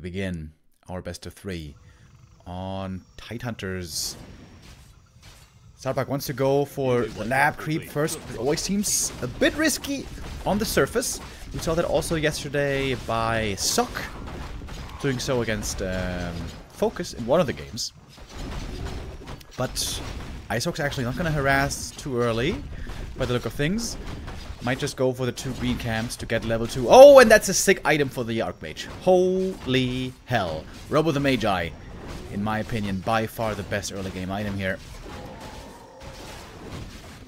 begin our best of 3 on Tidehunters. Starbuck wants to go for the lab creep first. It always seems a bit risky on the surface. We saw that also yesterday by Sock, doing so against Focus in one of the games. But Ice Orc's actually not going to harass too early, by the look of things. Might just go for the 2 green camps to get level 2. Oh, and that's a sick item for the Archmage. Holy hell. Robo the Magi, in my opinion, by far the best early game item here.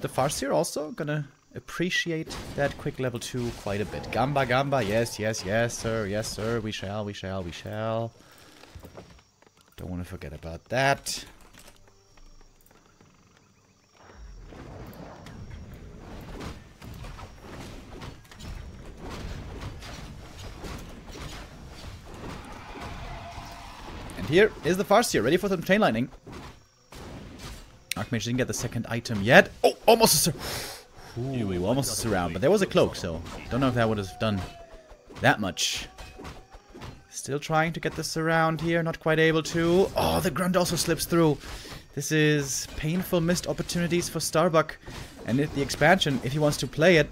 The Farseer also gonna appreciate that quick level 2 quite a bit. Gamba, Gamba, yes, yes, yes, sir, yes, sir. We shall, we shall, we shall. Don't want to forget about that. And here is the Farseer, ready for some Chain Lightning. Archmage didn't get the second item yet. Oh, almost a Ooh, almost a surround, but there was a cloak, so don't know if that would have done that much. Still trying to get the surround here, not quite able to. Oh, the grunt also slips through. This is painful missed opportunities for Starbuck. And if the expansion, if he wants to play it,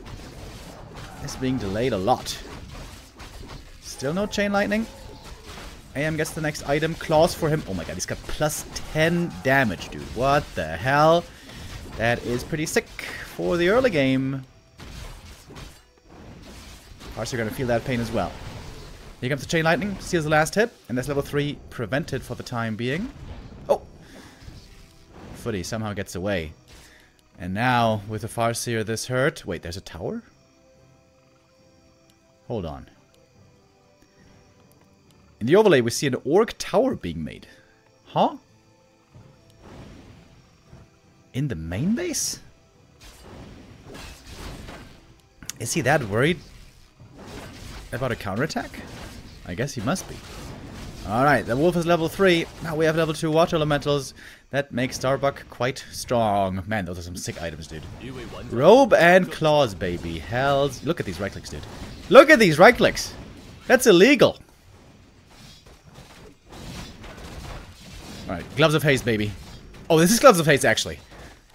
is being delayed a lot. Still no Chain Lightning. AM gets the next item. Claws for him. Oh my god, he's got plus 10 damage, dude. What the hell? That is pretty sick for the early game. Farseer gonna feel that pain as well. Here comes the Chain Lightning. Seals the last hit. And that's level 3 prevented for the time being. Oh! Footy somehow gets away. And now, with the Farseer this hurt... Wait, there's a tower? Hold on. In the overlay, we see an Orc tower being made. Huh? In the main base? Is he that worried about a counterattack? I guess he must be. Alright, the wolf is level 3. Now we have level 2 water elementals. That makes Starbuck quite strong. Man, those are some sick items, dude. Robe and claws, baby. Hells. Look at these right clicks, dude. Look at these right clicks. That's illegal. Alright, Gloves of Haste, baby. Oh, this is Gloves of Haste, actually.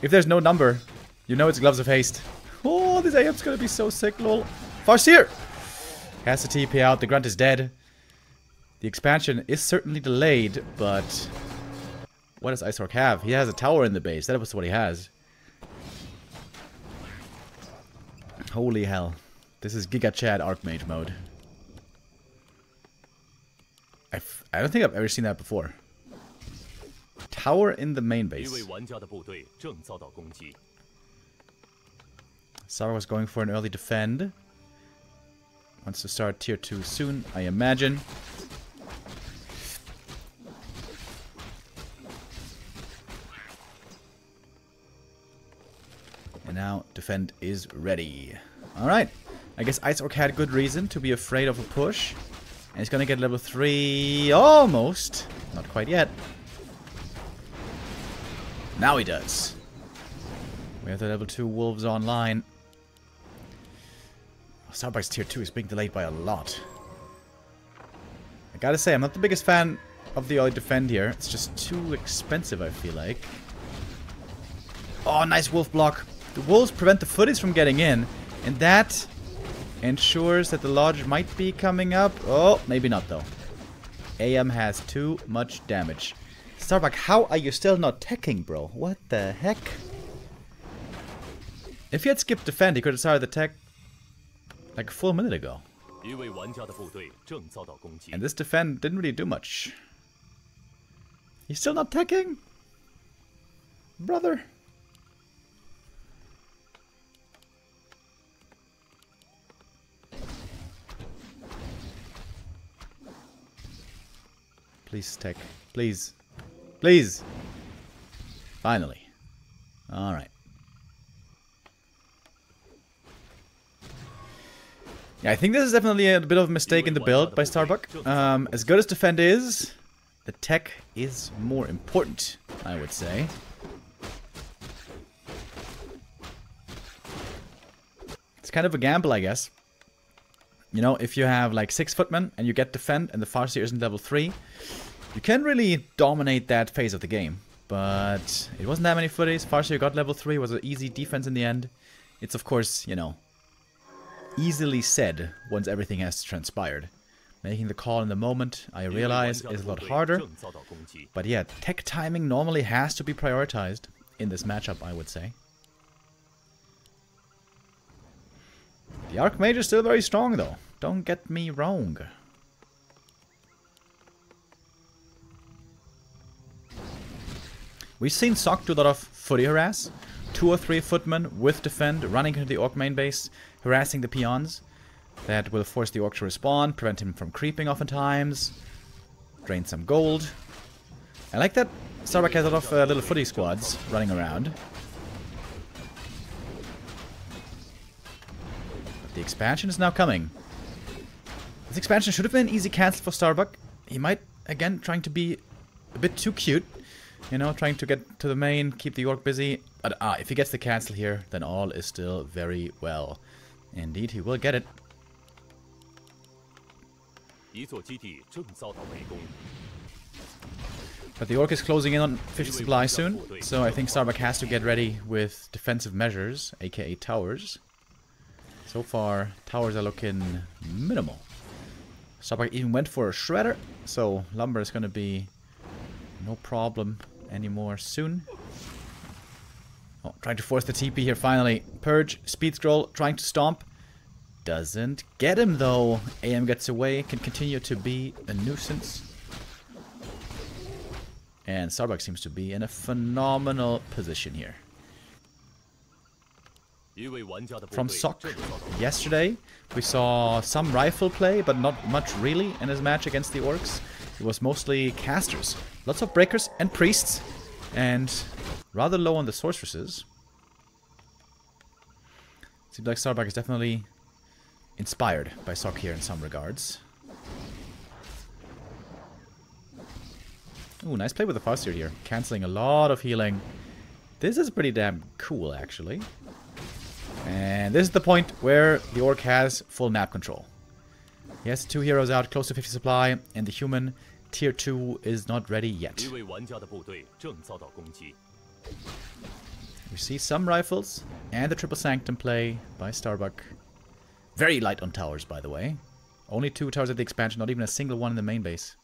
If there's no number, you know it's Gloves of Haste. Oh, this AM's gonna be so sick, lol. Farseer! Has to TP out, the grunt is dead. The expansion is certainly delayed, but... What does Ice Orc have? He has a tower in the base, that was what he has. Holy hell. This is Giga Chad Archmage mode. I don't think I've ever seen that before. Tower in the main base. Sarah was going for an early defend. Wants to start tier 2 soon, I imagine. And now defend is ready. Alright. I guess Ice Orc had good reason to be afraid of a push. And he's gonna get level 3 almost. Not quite yet. Now he does. We have the level 2 wolves online. Starbuck's tier 2 is being delayed by a lot. I gotta say, I'm not the biggest fan of the early defend here. It's just too expensive, I feel like. Oh, nice wolf block. The wolves prevent the footies from getting in. And that ensures that the lodge might be coming up. Oh, maybe not though. AM has too much damage. Starbuck, how are you still not teching, bro? What the heck? If he had skipped defend, he could have started the tech like a full minute ago. And this defend didn't really do much. He's still not teching? Brother. Please tech. Please. Please! Finally. Alright. Yeah, I think this is definitely a bit of a mistake in the build by Starbuck. As good as defend is, the tech is more important, I would say. It's kind of a gamble, I guess. You know, if you have like 6 footmen and you get defend and the Farseer isn't level 3, you can really dominate that phase of the game. But it wasn't that many footies. Farseer got level 3, was an easy defense in the end. It's of course, you know, easily said once everything has transpired. Making the call in the moment, I realize, is a lot harder. But yeah, tech timing normally has to be prioritized in this matchup, I would say. The Archmage is still very strong, though. Don't get me wrong. We've seen Sok do a lot of footy harass. 2 or 3 footmen with defend running into the Orc main base, harassing the peons. That will force the Orc to respawn, prevent him from creeping oftentimes. Drain some gold. I like that Starbuck has a lot of little footy squads running around. But the expansion is now coming. This expansion should have been an easy cancel for Starbuck. He might, again, trying to be a bit too cute. You know, trying to get to the main, keep the Orc busy. But if he gets the cancel here, then all is still very well. Indeed, he will get it. But the Orc is closing in on 50 supply soon, so I think Starbuck has to get ready with defensive measures, aka towers. So far, towers are looking minimal. Starbuck even went for a shredder, so lumber is going to be no problem anymore soon. Oh, trying to force the TP here finally. Purge, speed scroll, trying to stomp. Doesn't get him though. AM gets away, can continue to be a nuisance. And Starbuck seems to be in a phenomenal position here. From Sok, yesterday we saw some rifle play, but not much really in his match against the Orcs. It was mostly casters. Lots of breakers and priests, and rather low on the sorceresses. Seems like Starbuck is definitely inspired by Sok here in some regards. Ooh, nice play with the Farseer here. Cancelling a lot of healing. This is pretty damn cool, actually. And this is the point where the Orc has full map control. He has 2 heroes out, close to 50 supply, and the human tier 2 is not ready yet. We see some rifles and the triple sanctum play by Starbuck. Very light on towers, by the way. Only 2 towers at the expansion, not even a single one in the main base.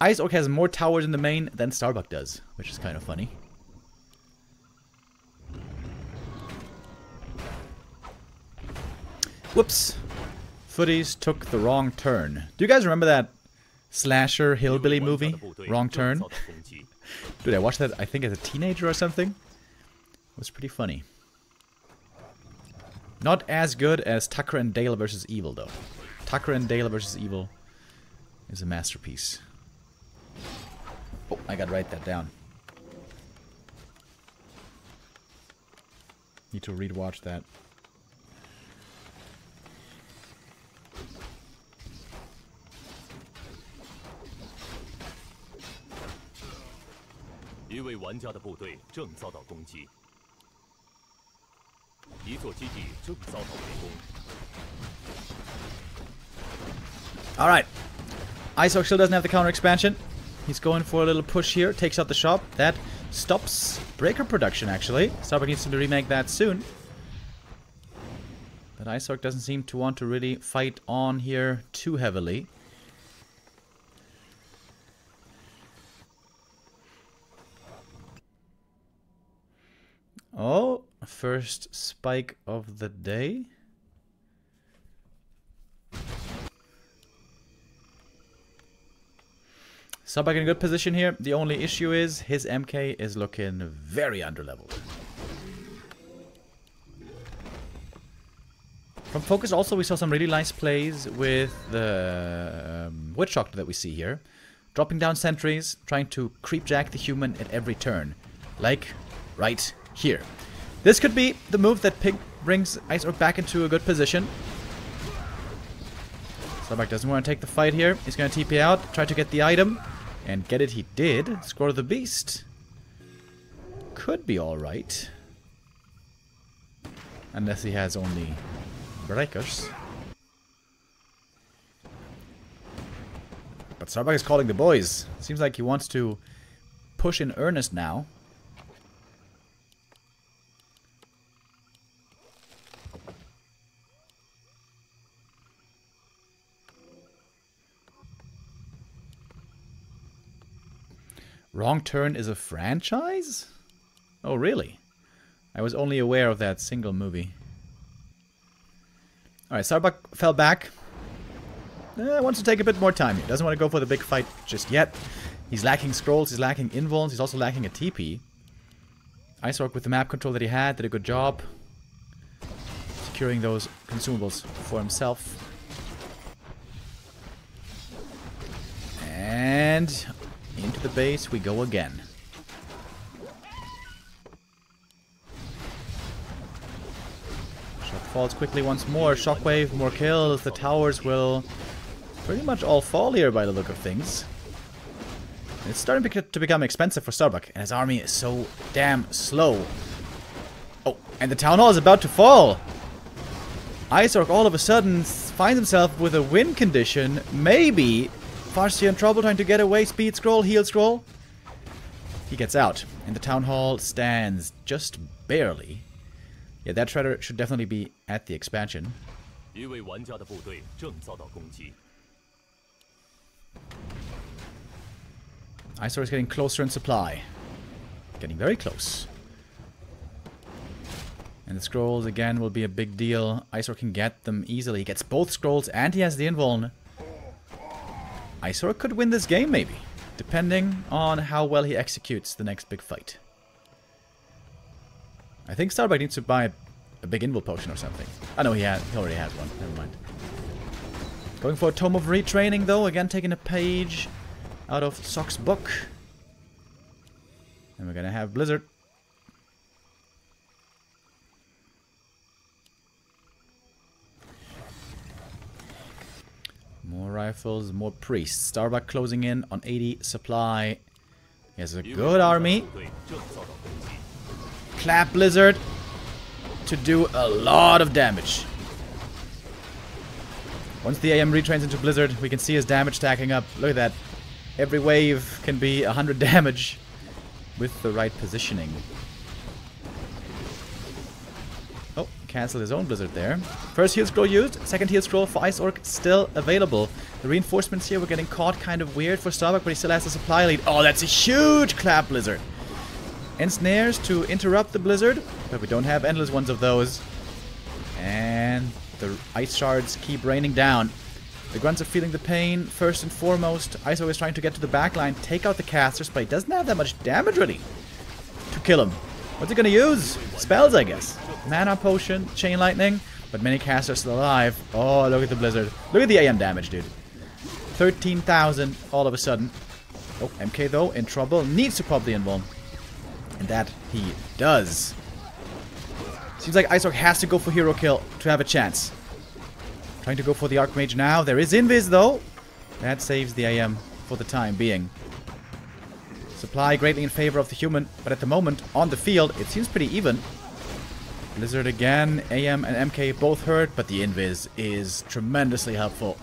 Ice Orc has more towers in the main than Starbuck does, which is kind of funny. Whoops. Footies took the wrong turn. Do you guys remember that slasher hillbilly movie? Wrong Turn? Dude, I watched that, I think, as a teenager or something. It was pretty funny. Not as good as Tucker and Dale vs. Evil, though. Tucker and Dale vs. Evil is a masterpiece. Oh, I gotta write that down. Need to rewatch that. Alright. Ice Orc still doesn't have the counter expansion. He's going for a little push here. Takes out the shop. That stops breaker production, actually. Starbuck needs to remake that soon. But Ice Orc doesn't seem to want to really fight on here too heavily. Oh, first spike of the day. Starbuck in a good position here. The only issue is his MK is looking very underleveled. From Focus also we saw some really nice plays with the Witch Doctor that we see here. Dropping down sentries, trying to creepjack the human at every turn. Like right here. This could be the move that brings Ice Orc back into a good position. Starbuck doesn't want to take the fight here. He's going to TP out, try to get the item. And get it he did. Score the beast. Could be alright. Unless he has only breakers. But Starbuck is calling the boys. Seems like he wants to push in earnest now. Wrong Turn is a franchise? Oh, really? I was only aware of that single movie. Alright, Starbuck fell back. Wants to take a bit more time here. Doesn't want to go for the big fight just yet. He's lacking scrolls, he's lacking invulns, he's also lacking a TP. Ice Orc with the map control that he had did a good job securing those consumables for himself. And into the base we go again. Shock falls quickly once more. Shockwave, more kills. The towers will pretty much all fall here by the look of things. It's starting to become expensive for Starbuck, and his army is so damn slow. Oh, and the town hall is about to fall. Ice Orc all of a sudden finds himself with a win condition. Maybe Farsia in trouble trying to get away. Speed scroll, heal scroll. He gets out, and the town hall stands just barely. Yeah, that shredder should definitely be at the expansion. Ice Orc is getting closer in supply. Getting very close. And the scrolls again will be a big deal. Ice Orc can get them easily. He gets both scrolls and he has the invuln. Ice Orc could win this game maybe, depending on how well he executes the next big fight. I think Starbuck needs to buy a big invul potion or something. I know he already has one. Never mind. Going for a Tome of Retraining though. Again taking a page out of Sock's book. And we're gonna have Blizzard. More rifles, more priests. Starbuck closing in on 80 supply. He has a good army. Clap Blizzard to do a lot of damage. Once the AM retrains into Blizzard, we can see his damage stacking up. Look at that. Every wave can be 100 damage with the right positioning. Oh, canceled his own Blizzard there. First heal scroll used, second heal scroll for Ice Orc still available. The reinforcements here were getting caught kind of weird for Starbuck, but he still has the supply lead. Oh, that's a huge clap Blizzard. Ensnares to interrupt the Blizzard, but we don't have endless ones of those. And the ice shards keep raining down. The grunts are feeling the pain first and foremost. Ice Orc is trying to get to the back line, take out the casters, but he doesn't have that much damage ready to kill him. What's he gonna use? Spells, I guess. Mana potion, chain lightning, but many casters still alive. Oh, look at the Blizzard. Look at the AM damage, dude. 13,000 all of a sudden. Oh, MK though, in trouble. Needs to pop the invuln. And that he does. Seems like Ice Orc has to go for hero kill to have a chance. Trying to go for the Archmage now. There is Invis though. That saves the AM for the time being. Supply greatly in favor of the human, but at the moment on the field it seems pretty even. Blizzard again, AM and MK both hurt, but the Invis is tremendously helpful.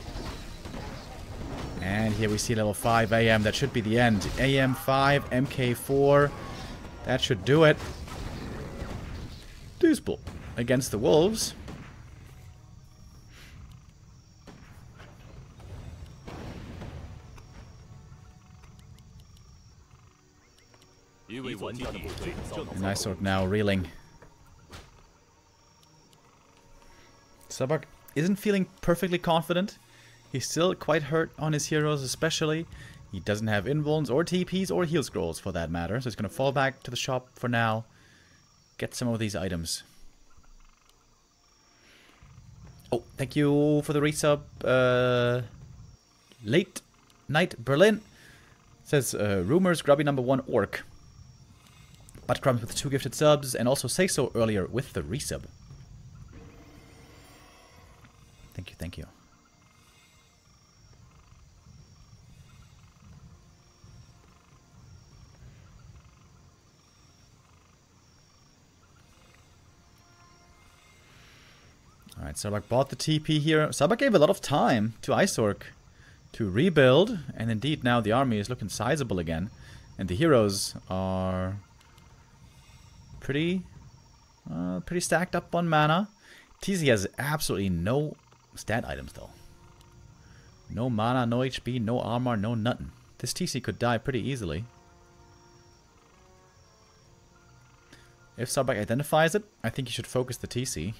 And here we see level 5 AM. That should be the end. AM 5, MK 4. That should do it. Dewsbull against the Wolves. And Ice Orc now reeling. Starbuck isn't feeling perfectly confident. He's still quite hurt on his heroes especially. He doesn't have invulns or TPs or heal scrolls for that matter. So he's going to fall back to the shop for now. Get some of these items. Oh, thank you for the resub. Late Night Berlin. Says, rumors, grubby #1 orc. Buttcrumbs with 2 gifted subs, and also say so earlier with the resub. Thank you, thank you. Alright, Starbuck bought the TP here. Starbuck gave a lot of time to Ice Orc to rebuild. And indeed, now the army is looking sizable again. And the heroes are pretty stacked up on mana. TC has absolutely no stat items, though. No mana, no HP, no armor, no nothing. This TC could die pretty easily. If Starbuck identifies it, I think he should focus the TC.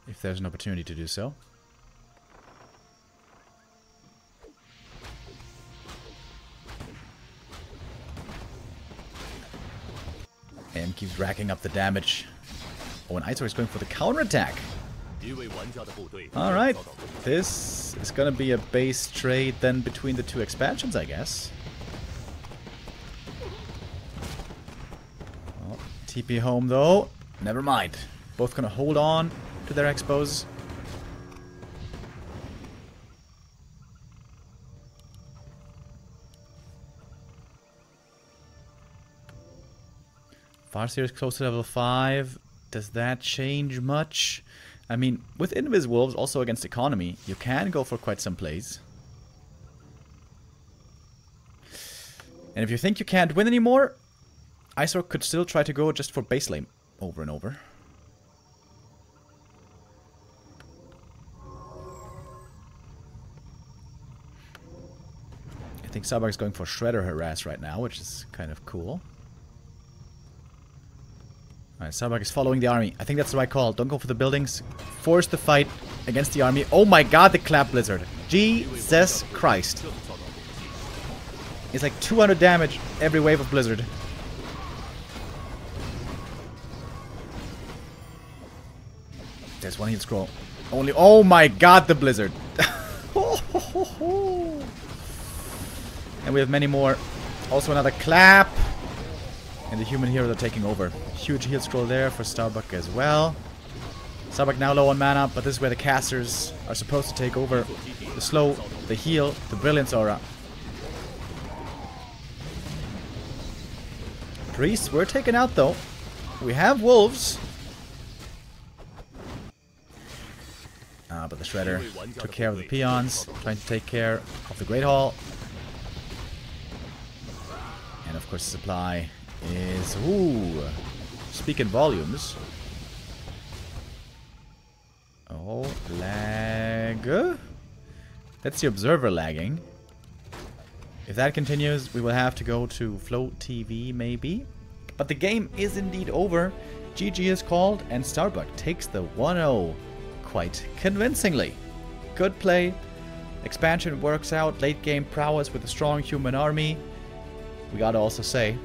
If there's an opportunity to do so. And keeps racking up the damage. Oh, and Ice Orc is going for the counterattack. Alright, this is gonna be a base trade then between the two expansions, I guess. Oh, TP home though. Never mind. Both gonna hold on to their expos. Farseer is close to level 5. Does that change much? I mean, with Invis Wolves, also against economy, you can go for quite some plays. And if you think you can't win anymore, Ice Orc could still try to go just for base lane over and over. I think Starbuck is going for Shredder Harass right now, which is kind of cool. Alright, Starbuck is following the army. I think that's the right call. Don't go for the buildings. Force the fight against the army. Oh my god, the Clap Blizzard. Jesus Christ. It's like 200 damage every wave of Blizzard. There's one heal scroll. Only. Oh my god, the Blizzard. And we have many more. Also another Clap. And the human heroes are taking over. Huge heal scroll there for Starbuck as well. Starbuck now low on mana, but this is where the casters are supposed to take over. The slow, the heal, the brilliance aura. Priests were taken out though. We have wolves. But the Shredder took care of the peons, trying to take care of the Great Hall. And of course the supply is, ooh, speaking volumes. Oh, lag. That's the observer lagging. If that continues, we will have to go to Float TV maybe. But the game is indeed over. GG is called and Starbuck takes the 1-0 quite convincingly. Good play. Expansion works out. Late game prowess with a strong human army. We gotta also say,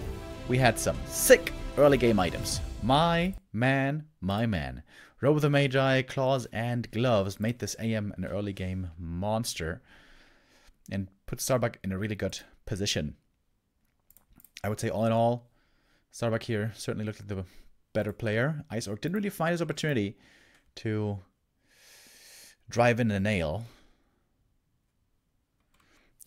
we had some sick early game items. My man, my man. Robe of the Magi, claws, and gloves made this AM an early game monster and put Starbuck in a really good position. I would say all in all, Starbuck here certainly looked like the better player. Ice Orc didn't really find his opportunity to drive in a nail.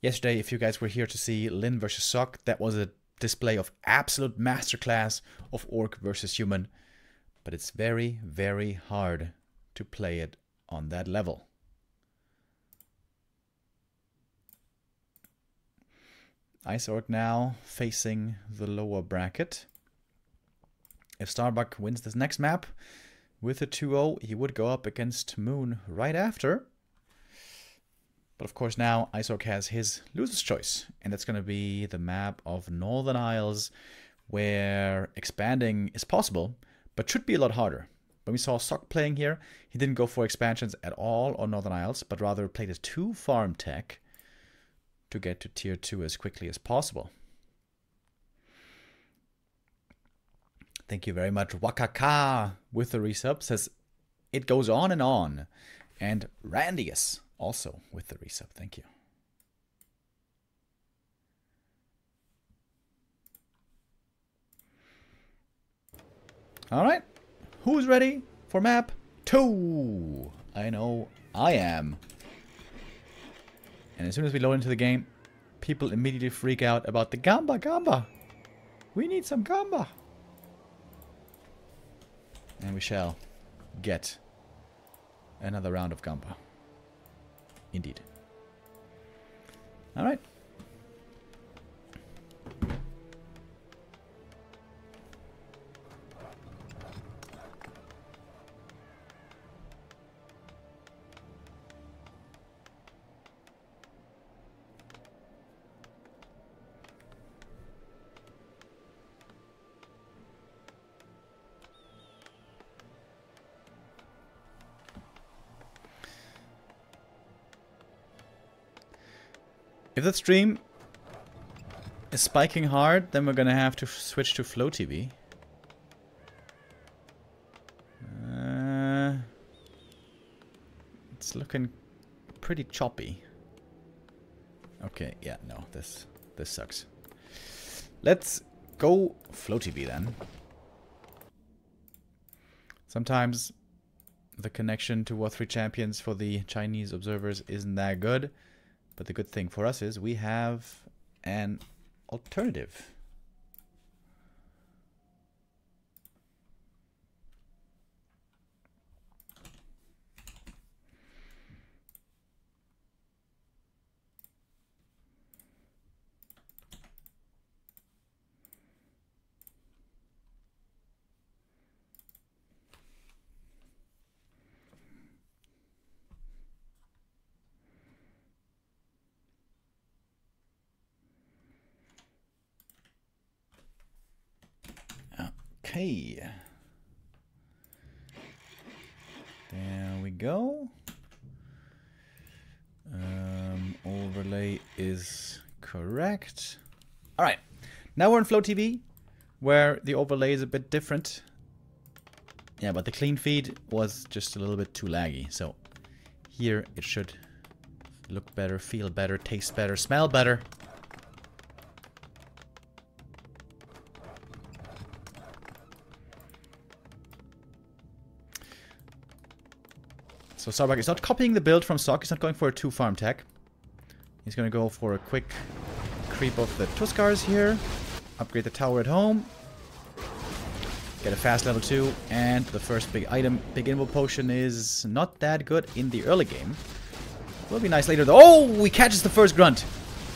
Yesterday, if you guys were here to see Lin versus Sock, that was a display of absolute masterclass of Orc versus Human. But it's very, very hard to play it on that level. Ice Orc now facing the lower bracket. If Starbuck wins this next map with a 2-0, he would go up against Moon right after. But of course now Ice Orc has his loser's choice, and that's going to be the map of Northern Isles, where expanding is possible, but should be a lot harder. When we saw Sock playing here, he didn't go for expansions at all on Northern Isles, but rather played as 2 farm tech to get to tier 2 as quickly as possible. Thank you very much. Wakaka with the resub says it goes on. And Randius also with the resub. Thank you. All right. Who's ready for map 2? I know I am. And as soon as we load into the game, people immediately freak out about the Gamba. We need some Gamba. And we shall get another round of Gampa. Indeed. Alright. If the stream is spiking hard, then we're gonna have to switch to Flow TV. It's looking pretty choppy. Okay, yeah, no, this sucks. Let's go Flow TV then. Sometimes the connection to War3 Champions for the Chinese observers isn't that good. But the good thing for us is we have an alternative. Okay. There we go. Overlay is correct. Alright. Now we're in Flow TV, where the overlay is a bit different. Yeah, but the clean feed was just a little bit too laggy. So here it should look better, feel better, taste better, smell better. So Starbuck is not copying the build from stock. He's not going for a 2-farm tech. He's going to go for a quick creep of the Tuskars here. Upgrade the tower at home. Get a fast level 2. And the first big item, big invo potion, is not that good in the early game. Will be nice later though. Oh, he catches the first grunt.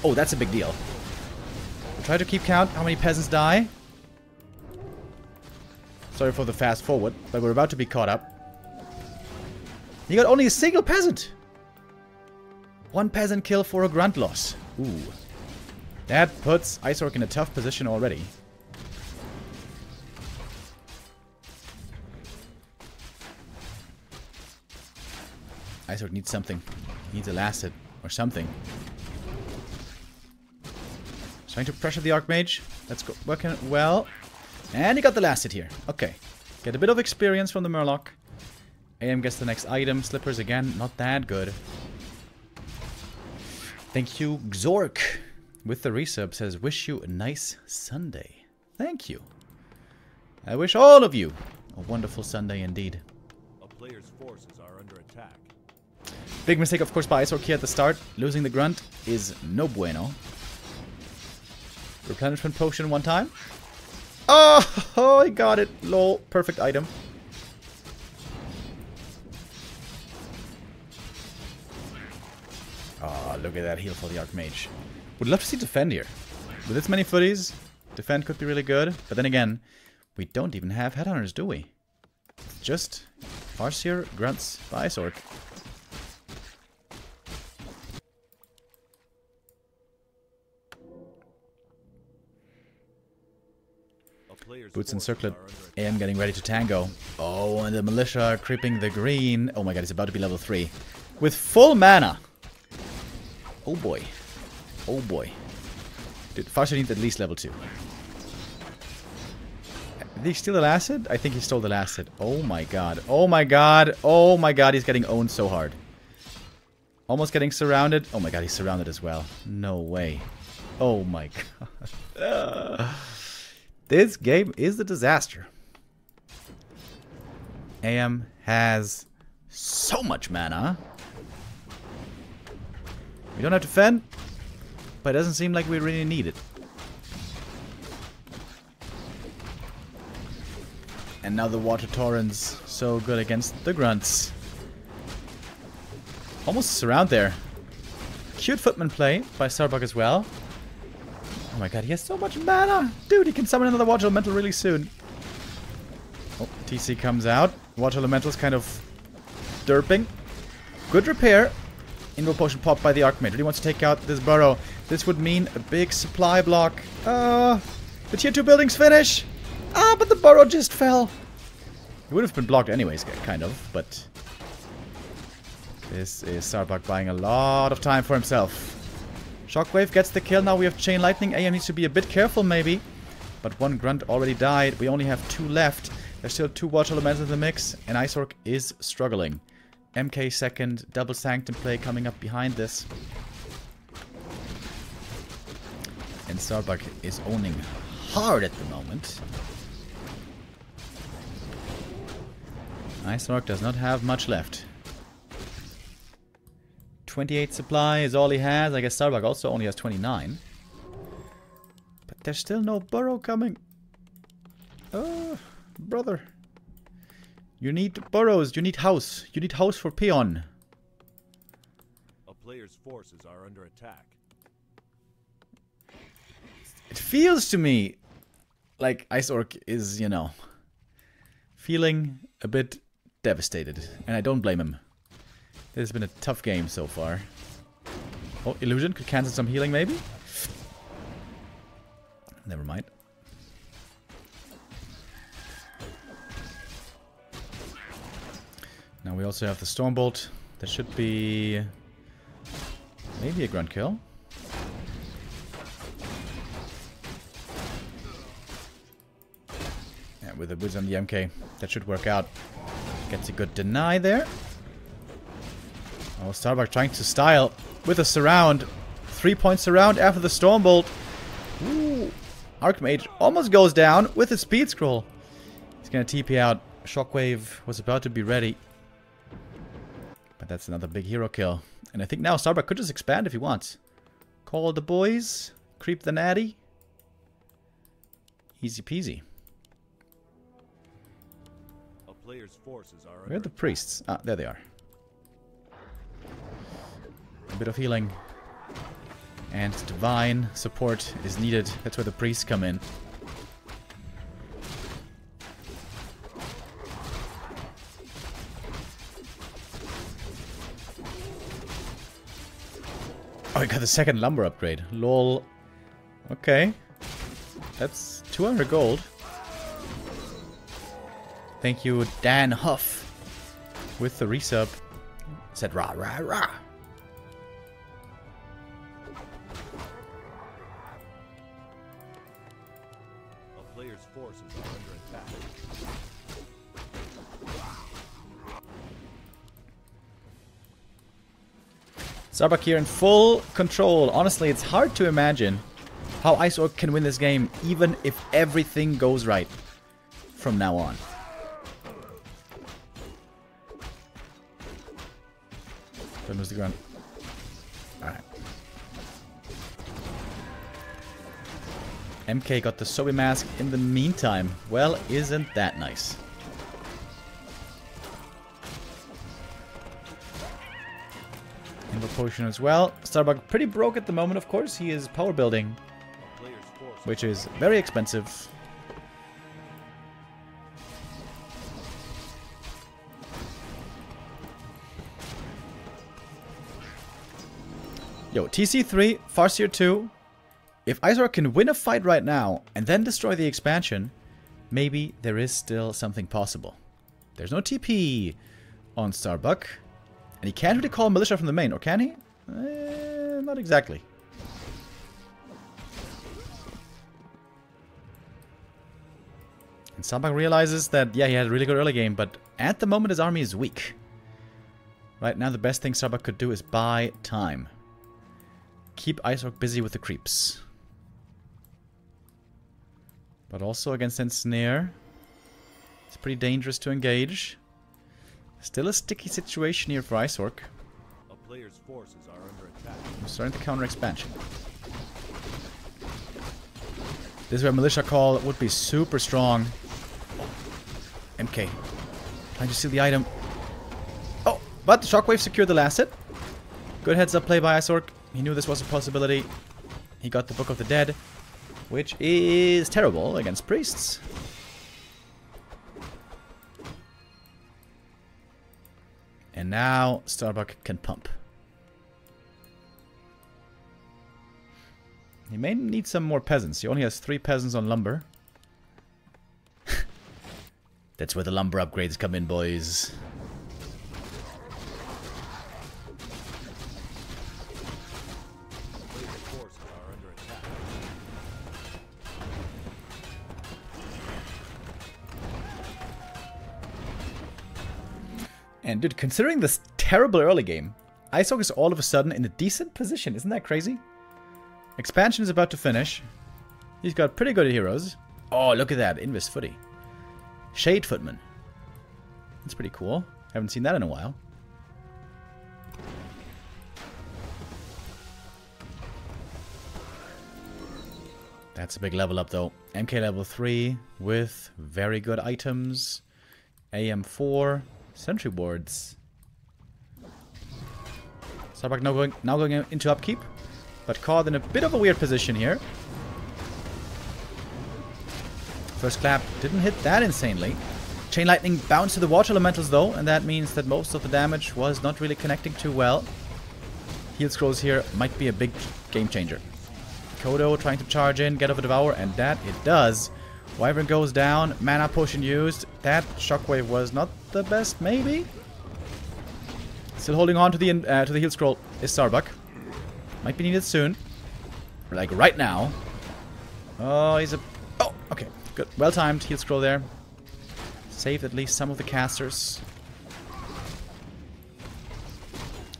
Oh, that's a big deal. We'll try to keep count how many peasants die. Sorry for the fast forward, but we're about to be caught up. He got only a single peasant. 1 peasant kill for a grunt loss. Ooh. That puts Ice Orc in a tough position already. Ice Orc needs something. He needs a last hit or something. Trying to pressure the Archmage. That's working well. And he got the last hit here. Okay. Get a bit of experience from the Murloc. AM gets the next item. Slippers again, not that good. Thank you, Xork. With the resub says, wish you a nice Sunday. Thank you. I wish all of you a wonderful Sunday indeed. A player's forces are under attack. Big mistake, of course, by Ice Orc here at the start. Losing the grunt is no bueno. Replenishment potion 1 time. Oh, he got it. Lol. Perfect item. Oh, look at that heal for the Archmage. Would love to see defend here. With this many footies, defend could be really good. But then again, we don't even have headhunters, do we? It's just Farseer, grunts, by Ice Orc. Boots and circlet. AM getting ready to tango. Oh, and the militia are creeping the green. Oh my god, he's about to be level 3. With full mana. Oh boy. Oh boy. Dude, Farseer needs at least level 2. Did he steal the last hit? I think he stole the last hit. Oh my god. Oh my god. Oh my god, he's getting owned so hard. Almost getting surrounded. Oh my god, he's surrounded as well. No way. Oh my god. This game is a disaster. AM has so much mana. We don't have to defend, but it doesn't seem like we really need it. And And now the water torrents. So good against the grunts. Almost a surround there. Cute footman play by Starbuck as well. Oh my god, he has so much mana! Dude, he can summon another water elemental really soon. Oh, TC comes out. Water elemental's kind of derping. Good repair. Invo potion popped by the Archmage. Really wants to take out this burrow. This would mean a big supply block. The tier 2 buildings finish! Ah, but the burrow just fell. It would have been blocked anyways, kind of, but... This is Starbuck buying a lot of time for himself. Shockwave gets the kill. Now we have Chain Lightning. AM needs to be a bit careful maybe. But one grunt already died. We only have 2 left. There's still 2 water elementals in the mix. And Ice Orc is struggling. MK second. Double Sanctum play coming up behind this. And Starbuck is owning hard at the moment. Ice Orc does not have much left. 28 supply is all he has. I guess Starbuck also only has 29. But there's still no burrow coming. Oh, brother. You need burrows. You need house. You need house for peon. A player's forces are under attack. It feels to me like Ice Orc is, you know, feeling a bit devastated. And I don't blame him. This has been a tough game so far. Oh, Illusion could cancel some healing maybe? Never mind. Now we also have the Stormbolt. That should be... maybe a grunt kill. Yeah, with the boots on the MK. That should work out. Gets a good deny there. Oh, Starbuck trying to style with a surround. 3-point surround after the Stormbolt. Ooh. Archmage almost goes down with a speed scroll. He's gonna TP out. Shockwave was about to be ready. But that's another big hero kill. And I think now Starbuck could just expand if he wants. Call the boys. Creep the natty. Easy peasy. A player's forces are Where are the priests? Ah, there they are. A bit of healing and divine support is needed. That's where the priests come in. Oh, I got the second lumber upgrade. Lol. Okay. That's 200 gold. Thank you, Dan Huff, with the resub. Said rah rah rah. Forces are under attack. Starbuck here in full control. Honestly, it's hard to imagine how Ice Orc can win this game, even if everything goes right from now on. Don't lose the ground. Alright. MK got the Sobi mask in the meantime. Well, isn't that nice? Invo potion as well. Starbuck pretty broke at the moment, of course. He is power building, which is very expensive. Yo, TC3, Farseer 2. If Ice Orc can win a fight right now and then destroy the expansion, maybe there is still something possible. There's no TP on Starbuck. And he can't really call Militia from the main, or can he? Not exactly. And Starbuck realizes that, yeah, he had a really good early game, but at the moment his army is weak. Right now the best thing Starbuck could do is buy time. Keep Ice Orc busy with the creeps. But also against Ensnare, it's pretty dangerous to engage. Still a sticky situation here for Ice Orc. A player's forces are under attack. I'm starting to counter expansion. This is where Militia Call would be super strong. MK. Trying to steal the item. Oh, but the Shockwave secured the last hit. Good heads up play by Ice Orc. He knew this was a possibility. He got the Book of the Dead, which is terrible against priests. And now Starbuck can pump. He may need some more peasants. He only has 3 peasants on lumber. That's where the lumber upgrades come in, boys. And dude, considering this terrible early game, Ice Orc is all of a sudden in a decent position. Isn't that crazy? Expansion is about to finish. He's got pretty good heroes. Oh, look at that. Invis footy. Shade Footman. That's pretty cool. Haven't seen that in a while. That's a big level up though. MK level 3 with very good items. AM4. Sentry boards. Starbuck now going into upkeep, but caught in a bit of a weird position here. First clap didn't hit that insanely. Chain Lightning bounced to the water elementals though, and that means that most of the damage was not really connecting too well. Heal scrolls here might be a big game changer. Kodo trying to charge in, get over Devour, and that it does. Wyvern goes down, mana potion used. That Shockwave was not the best, maybe? Still holding on to the heal scroll is Starbuck. Might be needed soon. Like right now. Oh, he's a... Oh, okay. Good. Well-timed heal scroll there. Saved at least some of the casters.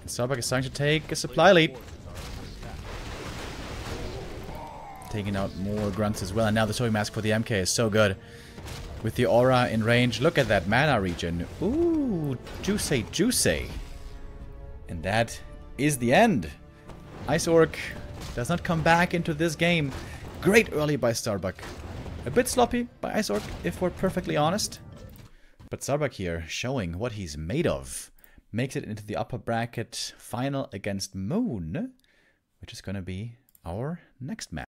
And Starbuck is starting to take a supply lead. Taking out more grunts as well. And now the Sewing Mask for the MK is so good. With the aura in range. Look at that mana regen. Ooh, juicy, juicy. And that is the end. Ice Orc does not come back into this game. Great early by Starbuck. A bit sloppy by Ice Orc, if we're perfectly honest. But Starbuck here showing what he's made of. Makes it into the upper bracket final against Moon. Which is going to be our next match.